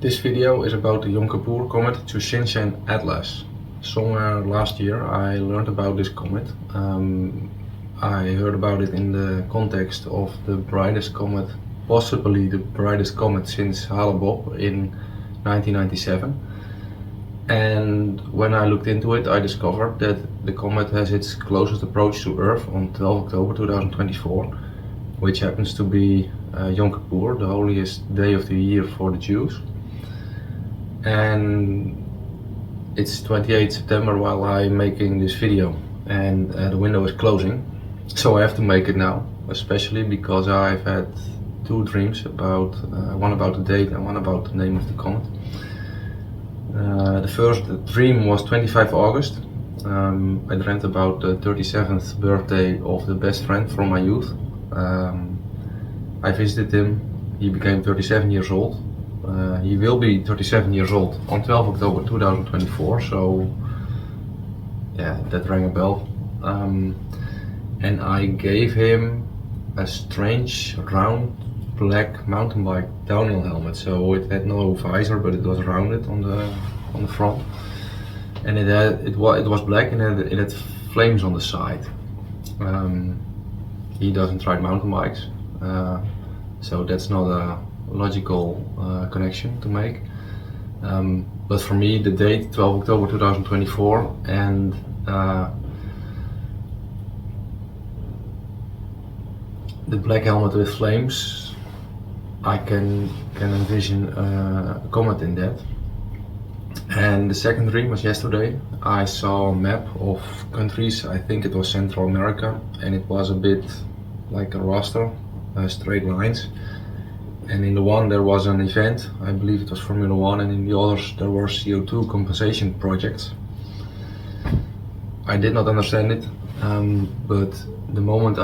This video is about the Yom Kippur comet Tsuchinshan-ATLAS. Somewhere last year I learned about this comet. I heard about it in the context of the brightest comet, possibly the brightest comet since Hale-Bopp in 1997. And when I looked into it, I discovered that the comet has its closest approach to Earth on 12 October 2024, which happens to be Yom Kippur, the holiest day of the year for the Jews. And it's 28 September while I'm making this video, and the window is closing, so I have to make it now, especially because I've had two dreams, about one about the date and one about the name of the comet. The first dream was 25 August. I dreamt about the 37th birthday of the best friend from my youth. I visited him. He became 37 years old. He will be 37 years old on 12 October 2024, so yeah, that rang a bell. And I gave him a strange round black mountain bike downhill helmet. So it had no visor, but it was rounded on the front, and it was black, and it had flames on the side. He doesn't ride mountain bikes, so that's not a logical connection to make. But for me, the date 12 October 2024 and the black helmet with flames, I can envision a comet in that. And the second dream was yesterday. I saw a map of countries. I think it was Central America, and it was a bit like a raster, straight lines. And in the one there was an event, I believe it was Formula 1, and in the others there were CO2 compensation projects. I did not understand it, but the moment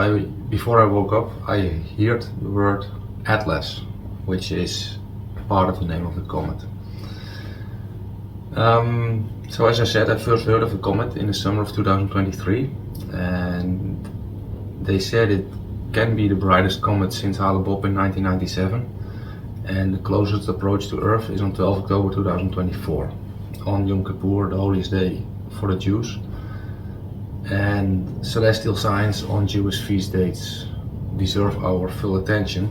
before I woke up, I heard the word Atlas, which is part of the name of the comet. So as I said, I first heard of the comet in the summer of 2023, and they said it can be the brightest comet since Hale-Bopp in 1997, and the closest approach to Earth is on 12 October 2024, on Yom Kippur, the holiest day for the Jews. And celestial signs on Jewish feast dates deserve our full attention.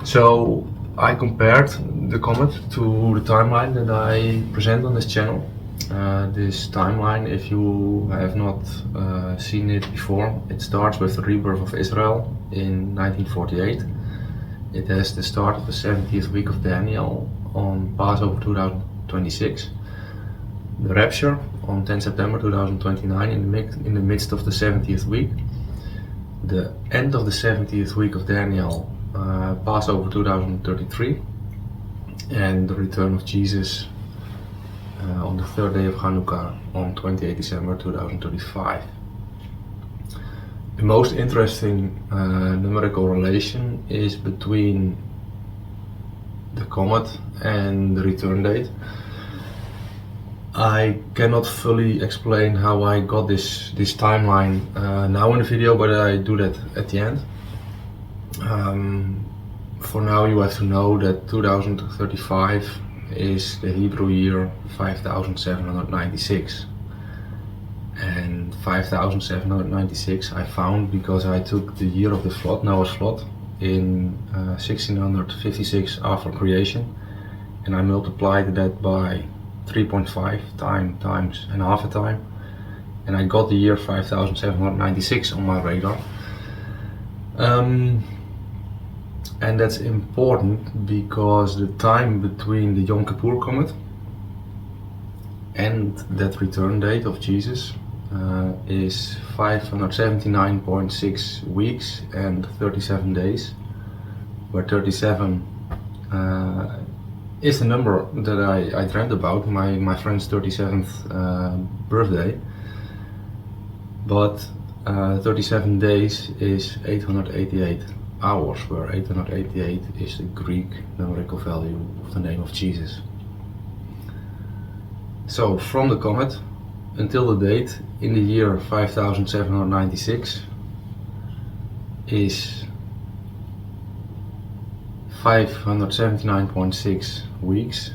So I compared the comet to the timeline that I present on this channel. This timeline, if you have not seen it before, it starts with the rebirth of Israel in 1948. It has the start of the 70th week of Daniel on Passover 2026. The Rapture on 10 September 2029 in the midst of the 70th week. The end of the 70th week of Daniel, Passover 2033. And the return of Jesus on the third day of Hanukkah on 28 December 2035. The most interesting numerical relation is between the comet and the return date. I cannot fully explain how I got this timeline now in the video, but I do that at the end. For now, you have to know that 2035 is the Hebrew year 5796, and 5796 I found because I took the year of the flood, Noah's flood, in 1656 after creation, and I multiplied that by 3.5 times and half a time, and I got the year 5796 on my radar. And that's important because the time between the Yom Kippur comet and that return date of Jesus is 579.6 weeks and 37 days, where 37 is the number that I dreamt about, my friend's 37th birthday, but 37 days is 888 hours, where 888 is the Greek numerical value of the name of Jesus. So from the comet until the date in the year 5796 is 579.6 weeks,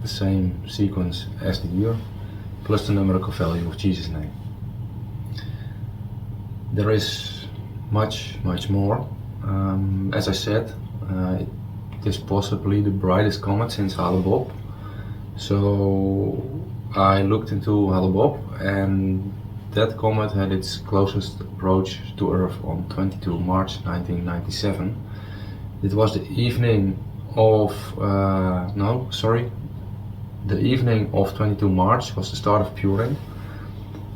the same sequence as the year, plus the numerical value of Jesus' name. There is much more. As I said, it is possibly the brightest comet since Hale-Bopp. So I looked into Hale-Bopp, and that comet had its closest approach to Earth on 22 March 1997. It was the evening of, the evening of 22 March was the start of Purim,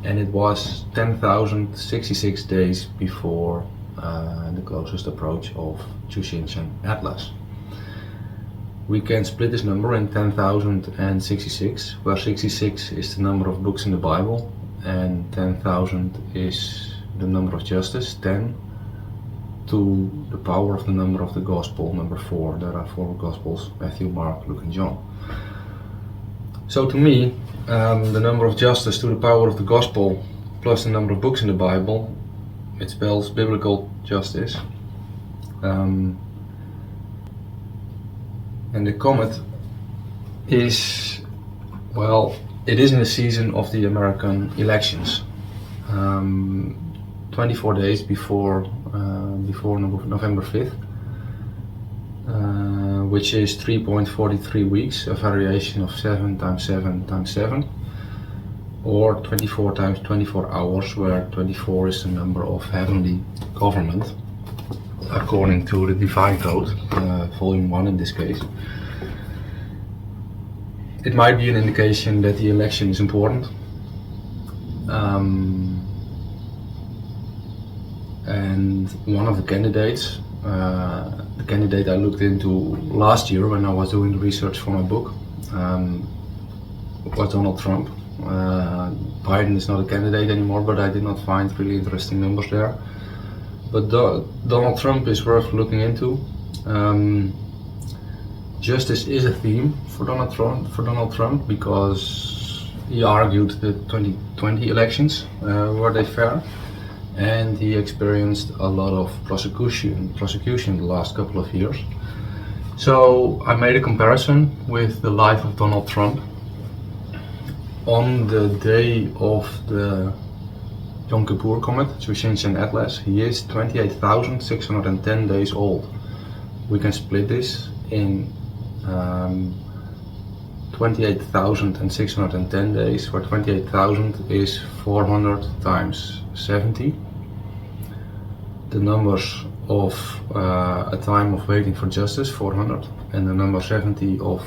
and it was 10,066 days before the closest approach of Tsuchinshan-ATLAS. We can split this number in 10,066, where 66 is the number of books in the Bible, and 10,000 is the number of justice, 10 to the power of the number of the Gospel, number 4. There are 4 Gospels: Matthew, Mark, Luke and John. So to me, the number of justice to the power of the Gospel plus the number of books in the Bible, it spells biblical justice. And the comet is, well, it is in the season of the American elections. 24 days before November 5th, which is 3.43 weeks, a variation of 7 times 7 times 7, or 24 times 24 hours, where 24 is the number of heavenly government, according to the Divine Code, volume 1 in this case. It might be an indication that the election is important. And one of the candidates, the candidate I looked into last year when I was doing the research for my book, was Donald Trump. Biden is not a candidate anymore, but I did not find really interesting numbers there. But Donald Trump is worth looking into. Justice is a theme for Donald Trump because he argued the 2020 elections were they fair, and he experienced a lot of prosecution the last couple of years. So I made a comparison with the life of Donald Trump. On the day of the Yom Kippur comet, Tsuchinshan-ATLAS, he is 28,610 days old. We can split this in 28,610 days, where 28,000 is 400 times 70. The numbers of a time of waiting for justice, 400, and the number 70 of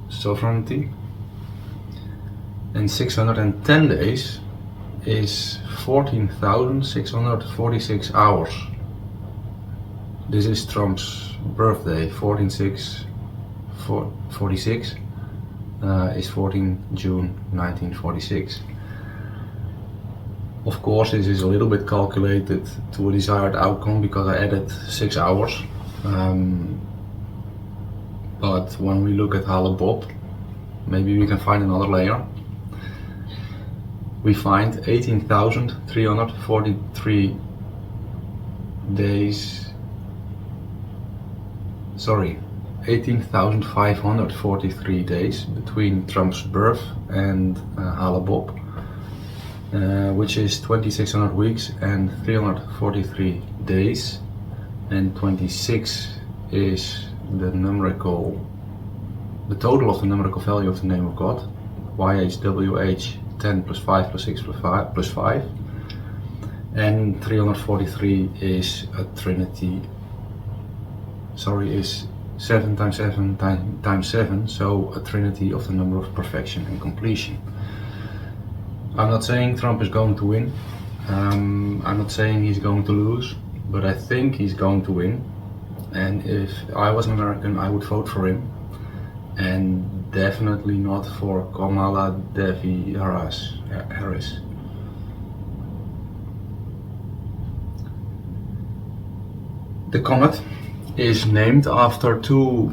sovereignty. And 610 days is 14,646 hours. This is Trump's birthday, 14/6/46 is 14 June 1946. Of course, this is a little bit calculated to a desired outcome because I added 6 hours. But when we look at Hale-Bopp, maybe we can find another layer. We find 18,343 days, 18,543 days between Trump's birth and Hale-Bopp, which is 2,600 weeks and 343 days, and 26 is the total of the numerical value of the name of God, YHWH 10 plus 5 plus 6 plus 5, and 343 is a trinity, is 7 times 7 times 7, so a trinity of the number of perfection and completion. I'm not saying Trump is going to win, I'm not saying he's going to lose, but I think he's going to win, and if I was an American I would vote for him, and definitely not for Kamala Harris. The comet is named after 2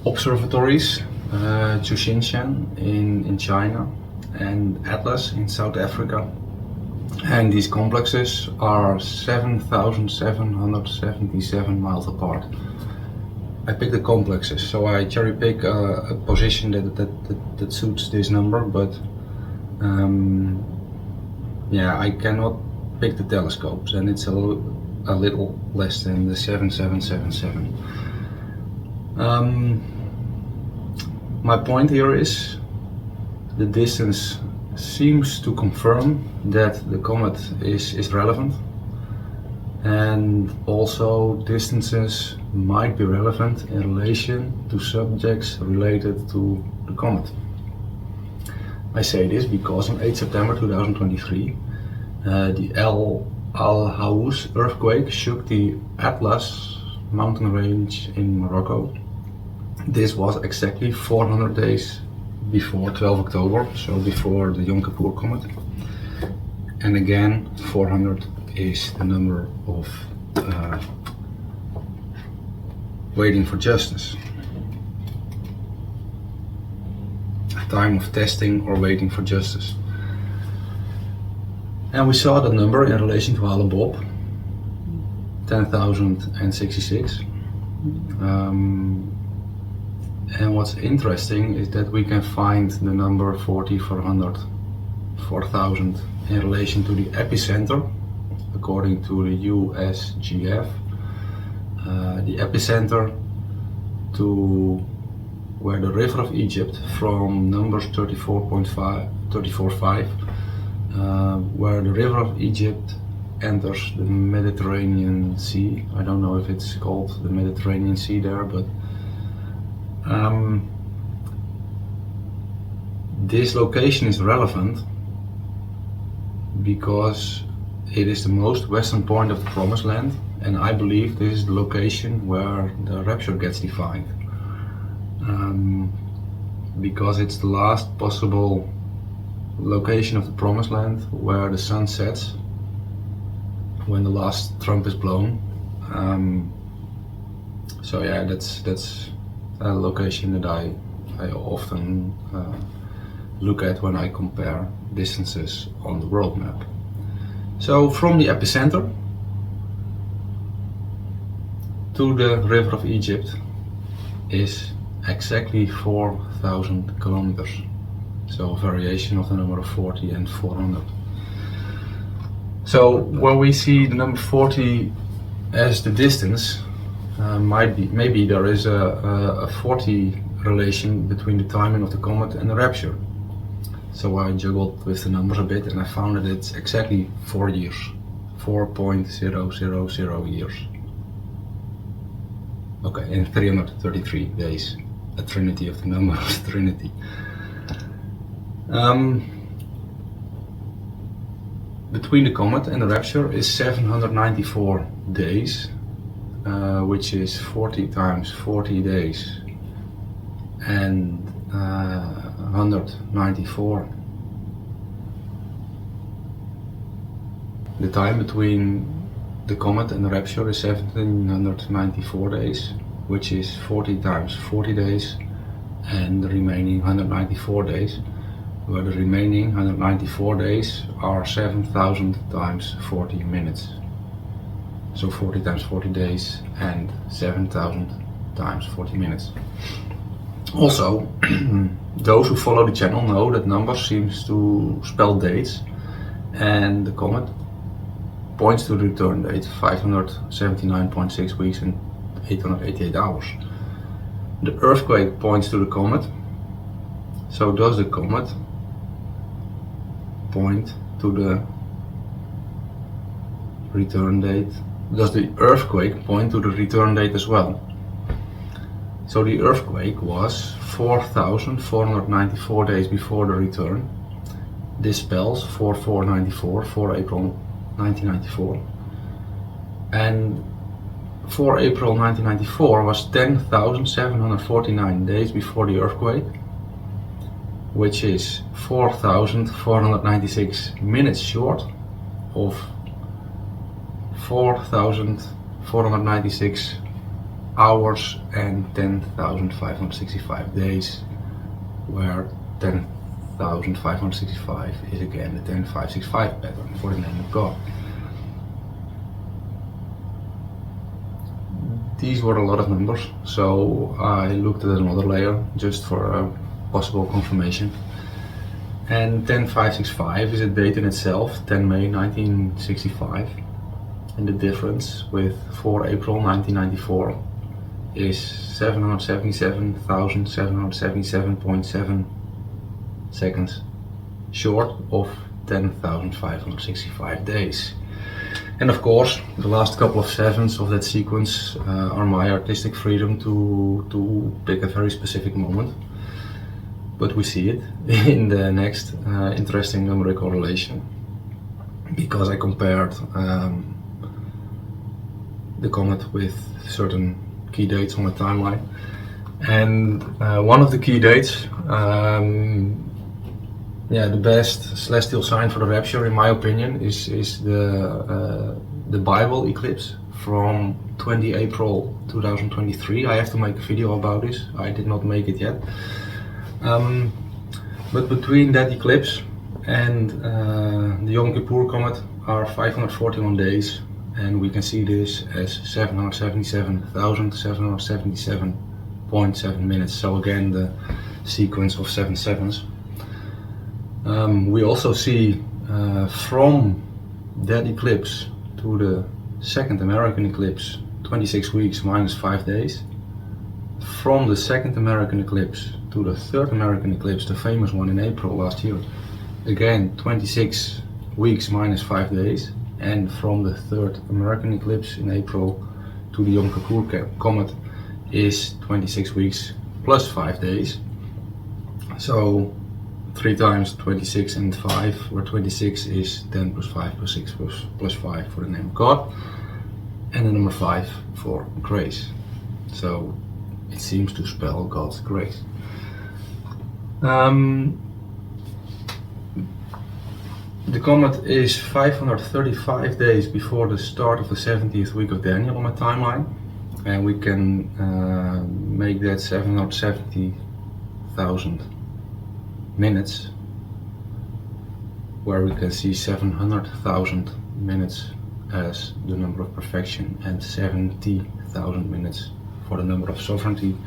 observatories, Tsuchinshan in China and Atlas in South Africa, and these complexes are 7,777 miles apart. I pick the complexes, so I cherry pick a position that suits this number, but yeah, I cannot pick the telescopes, and it's a little less than the 7777. My point here is the distance seems to confirm that the comet is relevant, and also distances might be relevant in relation to subjects related to the comet. I say this because on 8 September 2023 the Al-Haous earthquake shook the Atlas mountain range in Morocco. This was exactly 400 days before 12 October, so before the Yom Kippur comet. And again, 400 is the number of waiting for justice. A time of testing or waiting for justice. And we saw the number in relation to Hale-Bopp, 10,066. And what's interesting is that we can find the number 4,400, 4,000 in relation to the epicenter, according to the USGF. The epicenter to where the river of Egypt from numbers 34.5, where the river of Egypt enters the Mediterranean Sea. I don't know if it's called the Mediterranean Sea there, but this location is relevant because it is the most western point of the Promised Land, and I believe this is the location where the Rapture gets defined, because it's the last possible location of the Promised Land where the sun sets when the last trump is blown. So yeah, that's a location that I often look at when I compare distances on the world map. So from the epicenter to the river of Egypt is exactly 4,000 kilometers. So a variation of the number of 40 and 400. So where we see the number 40 as the distance, maybe there is a 40 relation between the timing of the comet and the Rapture. So I juggled with the numbers a bit and I found that it's exactly 4 years, 4.000 years. Okay, and 333 days, a trinity of the number of the Trinity. Between the comet and the Rapture is 794 days, which is 40 times 40 days and 194. The time between the comet and the Rapture is 1794 days, which is 40 times 40 days and the remaining 194 days, where the remaining 194 days are 7,000 times 40 minutes. So 40 times 40 days and 7,000 times 40 minutes. Also, those who follow the channel know that numbers seems to spell dates, and the comet points to the return date, 579.6 weeks and 888 hours. The earthquake points to the comet. So does the comet point to the return date? Does the earthquake point to the return date as well? So the earthquake was 4,494 days before the return. This spells 4494, 4 April 1994. And 4 April 1994 was 10,749 days before the earthquake, which is 4,496 minutes short of 4,496 hours and 10,565 days, where 10,565 is again the 10,565 pattern for the name of God. these were a lot of numbers, so I looked at another layer just for a possible confirmation. And 10565 is a date in itself, 10 May 1965, and the difference with 4 April 1994 is 777,777.7 seconds, short of 10,565 days. And of course, the last couple of sevens of that sequence are my artistic freedom to pick a very specific moment. But we see it in the next interesting numerical relation, because I compared the comet with certain key dates on the timeline. And one of the key dates, the best celestial sign for the rapture, in my opinion, is the Bible-eclipse from 20 April 2023. I have to make a video about this. I did not make it yet. But between that eclipse and the Yom Kippur comet are 541 days, and we can see this as 777,777.7 minutes. So again, the sequence of 7 sevens. We also see from that eclipse to the second American eclipse 26 weeks minus 5 days. From the second American eclipse to the third American eclipse, the famous one in April last year, again 26 weeks minus 5 days. And from the third American eclipse in April to the Yom Kippur comet is 26 weeks plus 5 days. So 3 times 26 and 5, where 26 is 10 plus 5 plus 6 plus 5 for the name of God, and the number 5 for grace. So it seems to spell God's grace. The comet is 535 days before the start of the 70th week of Daniel on my timeline, and we can make that 770,000 minutes, where we can see 700,000 minutes as the number of perfection and 70,000 minutes for the number of sovereignty.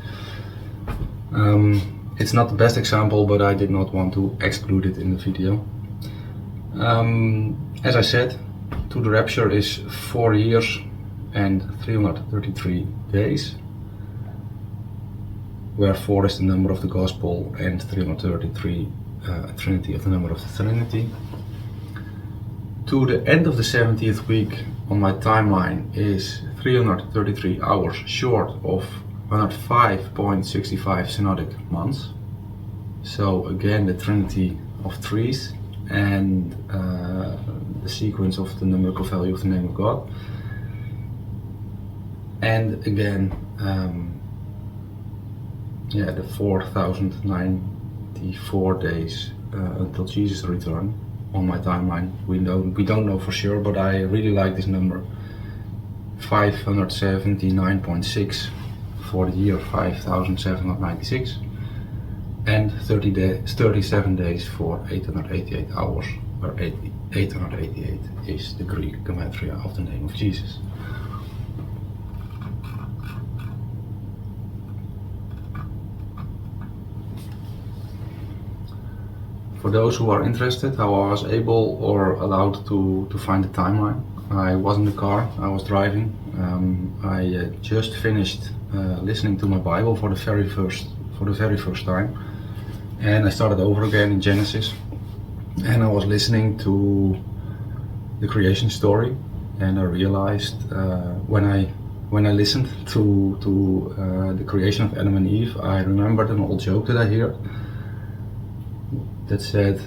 It's not the best example, but I did not want to exclude it in the video. As I said, to the rapture is 4 years and 333 days, where 4 is the number of the Gospel and 333 Trinity of the number of the Trinity. To the end of the 70th week on my timeline is 333 hours short of 105.65 synodic months. So again, the Trinity of threes and the sequence of the numerical value of the name of God. And again, the 4,094 days until Jesus' return on my timeline. We don't know for sure, but I really like this number, 579.6 for the year 5796, and 37 days for 888 hours, where 888 is the Greek gematria of the name of Jesus. For those who are interested how I was able or allowed to find the timeline, I was in the car, I was driving. I just finished listening to my Bible for the very first time, and I started over again in Genesis, and I was listening to the creation story, and I realized when I listened to the creation of Adam and Eve, I remembered an old joke that I heard that said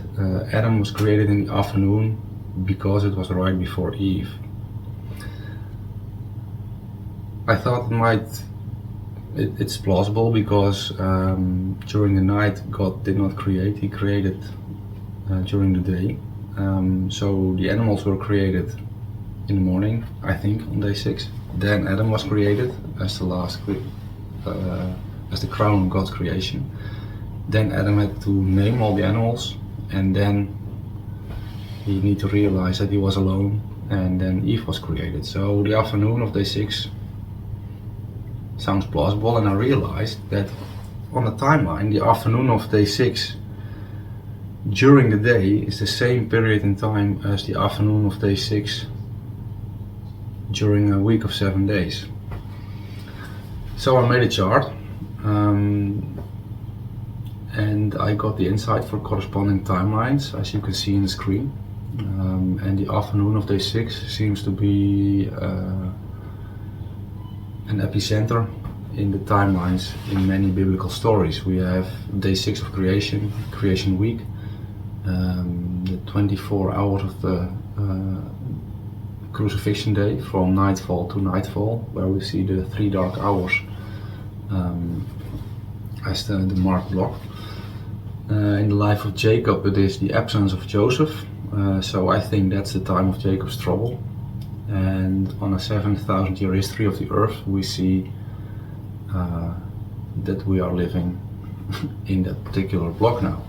Adam was created in the afternoon because it was right before Eve. I thought it's plausible because during the night God did not create, He created during the day. So the animals were created in the morning, I think on day 6. Then Adam was created as the last, as the crown of God's creation. Then Adam had to name all the animals, and then he needed to realize that he was alone, and then Eve was created. So the afternoon of day 6 sounds plausible, and I realized that on the timeline, the afternoon of day 6 during the day is the same period in time as the afternoon of day 6 during a week of 7 days. So I made a chart, and I got the insight for corresponding timelines, as you can see in the screen. And the afternoon of day 6 seems to be an epicenter in the timelines in many biblical stories. We have day 6 of creation, creation week, the 24 hours of the crucifixion day, from nightfall to nightfall, where we see the 3 dark hours as the marked block. In the life of Jacob, it is the absence of Joseph, so I think that's the time of Jacob's trouble. And on a 7,000 year history of the earth, we see that we are living in that particular block now.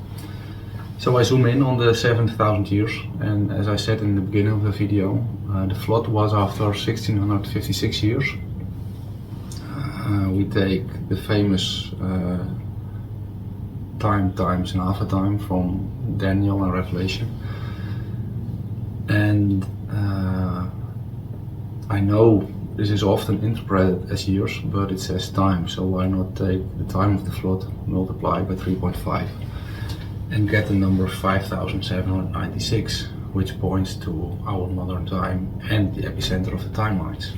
So I zoom in on the 7,000 years, and as I said in the beginning of the video, the flood was after 1656 years. We take the famous time times and half a time from Daniel and Revelation, and I know this is often interpreted as years, but it says time, so why not take the time of the flood, multiply by 3.5 and get the number 5,796, which points to our modern time and the epicenter of the timelines.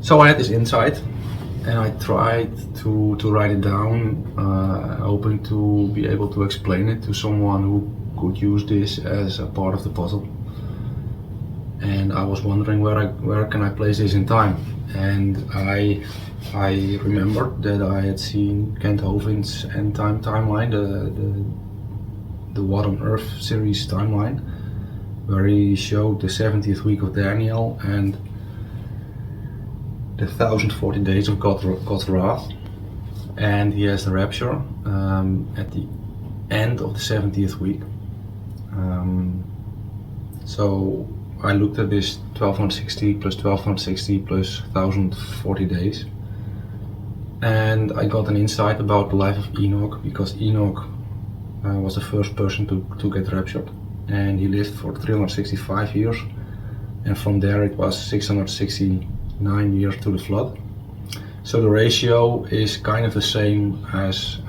So I had this insight, and I tried to write it down, hoping to be able to explain it to someone who could use this as a part of the puzzle. And I was wondering where can I place this in time, and I remembered that I had seen Kent Hovind's End Time timeline, the What on Earth series timeline, where he showed the 70th week of Daniel and the 1040 days of God's wrath, and he has the rapture at the end of the 70th week. So I looked at this 1260 plus 1260 plus 1040 days, and I got an insight about the life of Enoch, because Enoch was the first person to get raptured, and he lived for 365 years, and from there it was 669 years to the flood. So the ratio is kind of the same as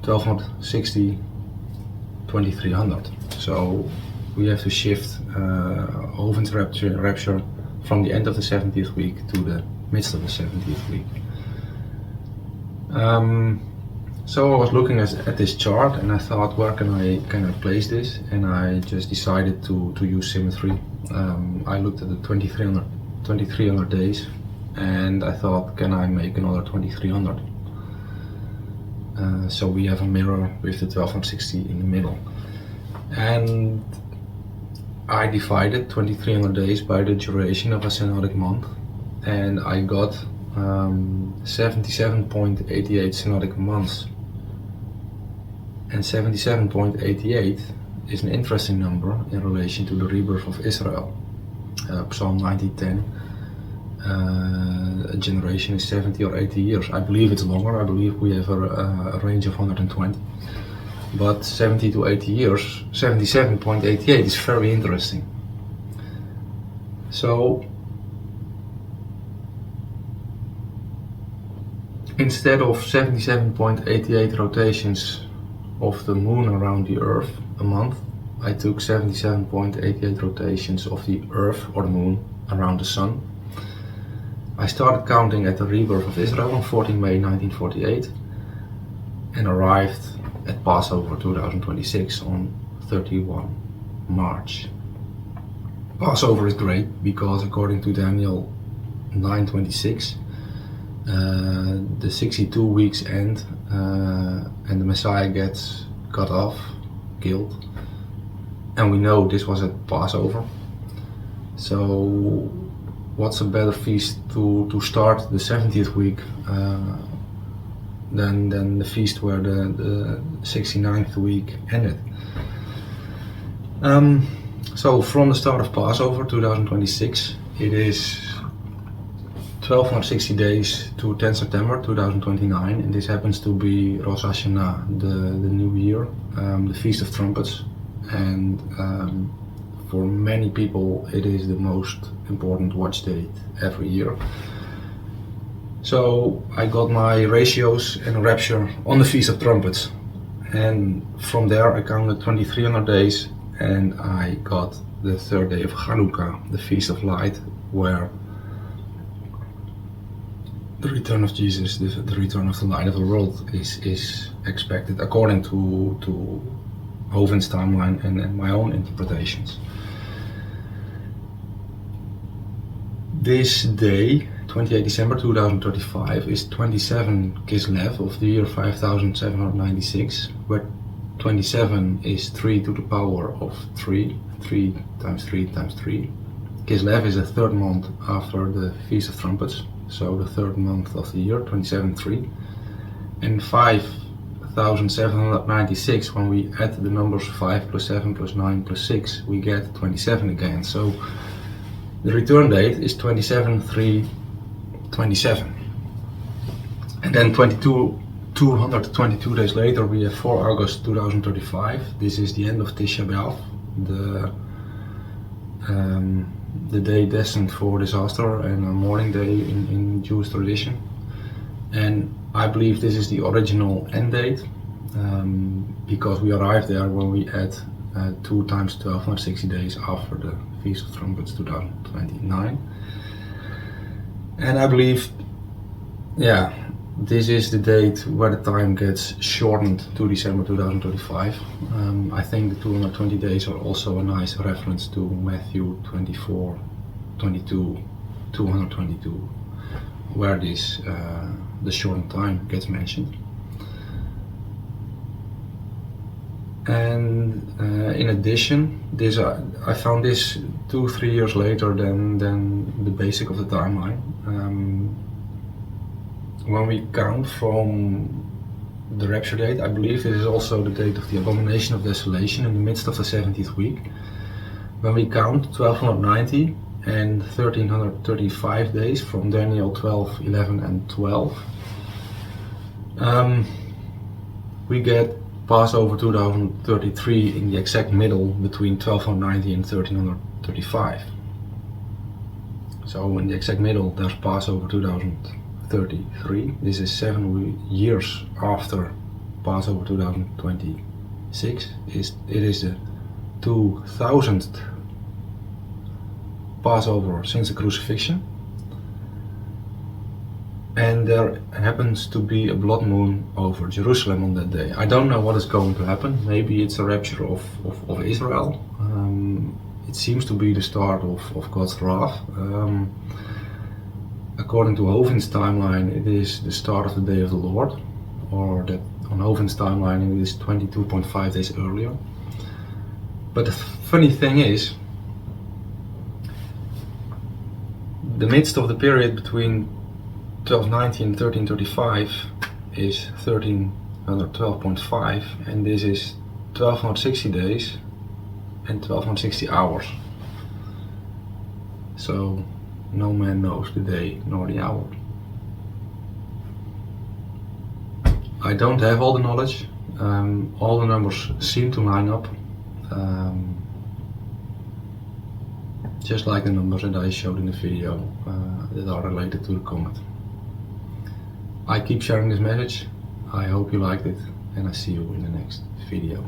1260 2300. So we have to shift Hovind's rapture from the end of the 70th week to the midst of the 70th week. So I was looking at this chart, and I thought, where can I place this? And I just decided to use symmetry. I looked at the 2300 days, and I thought, can I make another 2300? So we have a mirror with the 1260 in the middle. And I divided 2300 days by the duration of a synodic month, and I got 77.88 synodic months. And 77.88 is an interesting number in relation to the rebirth of Israel. Psalm 90:10, a generation is 70 or 80 years. I believe it's longer. I believe we have a range of 120. But 70 to 80 years, 77.88 is very interesting. So instead of 77.88 rotations of the moon around the earth a month, I took 77.88 rotations of the earth or the moon around the sun. I started counting at the rebirth of Israel on 14 May 1948 and arrived at Passover 2026 on 31 March. Passover is great because according to Daniel 9:26, the 62 weeks end and the Messiah gets cut off, killed, and we know this was at Passover. So what's a better feast to start the 70th week than the feast where the 69th week ended. So from the start of Passover 2026, it is 1260 days to 10 September 2029, and this happens to be Rosh Hashanah, the new year, the Feast of Trumpets, and for many people it is the most important watch date every year. So I got my ratios and Rapture on the Feast of Trumpets, and from there I counted 2300 days, and I got the third day of Hanukkah, the Feast of Light, where the return of Jesus, the return of the light of the world is expected according to Hovind's timeline and my own interpretations. This day, 28 December 2035, is 27 Kislev of the year 5796, where 27 is 3 to the power of 3, 3 times 3 times 3. Kislev is the third month after the Feast of Trumpets, so the third month of the year, 27-3. And 5796, when we add the numbers 5 plus 7 plus 9 plus 6, we get 27 again. So the return date is 27-3-27. And then 222 days later we have 4 August 2035. This is the end of Tisha B'Av, the day destined for disaster and a mourning day in Jewish tradition. And I believe this is the original end date, because we arrived there when we add 2 times 1260 days after the Feast of Trumpets 2029. And I believe, yeah, this is the date where the time gets shortened to December 2035. I think the 220 days are also a nice reference to Matthew 24:22, 222, where this the shortened time gets mentioned. And in addition, I found this 2-3 years later than the basic of the timeline. When we count from the Rapture date, I believe this is also the date of the Abomination of Desolation in the midst of the 70th week. When we count 1290 and 1335 days from Daniel 12, 11 and 12, we get Passover 2033 in the exact middle between 1290 and 1335. So in the exact middle there's Passover 2033. This is 7 years after Passover 2026. It is the 2000th Passover since the crucifixion. And there happens to be a blood moon over Jerusalem on that day. I don't know what is going to happen. Maybe it's a rapture of Israel. It seems to be the start of God's wrath. According to Hovind's timeline, it is the start of the day of the Lord, or that on Hovind's timeline it is 22.5 days earlier. But the funny thing is, the midst of the period between 1290 and 1335 is 1312.5, and this is 1260 days and 1260 hours. So no man knows the day nor the hour. I don't have all the knowledge. All the numbers seem to line up, just like the numbers that I showed in the video that are related to the comet. I keep sharing this message. I hope you liked it, and I see you in the next video.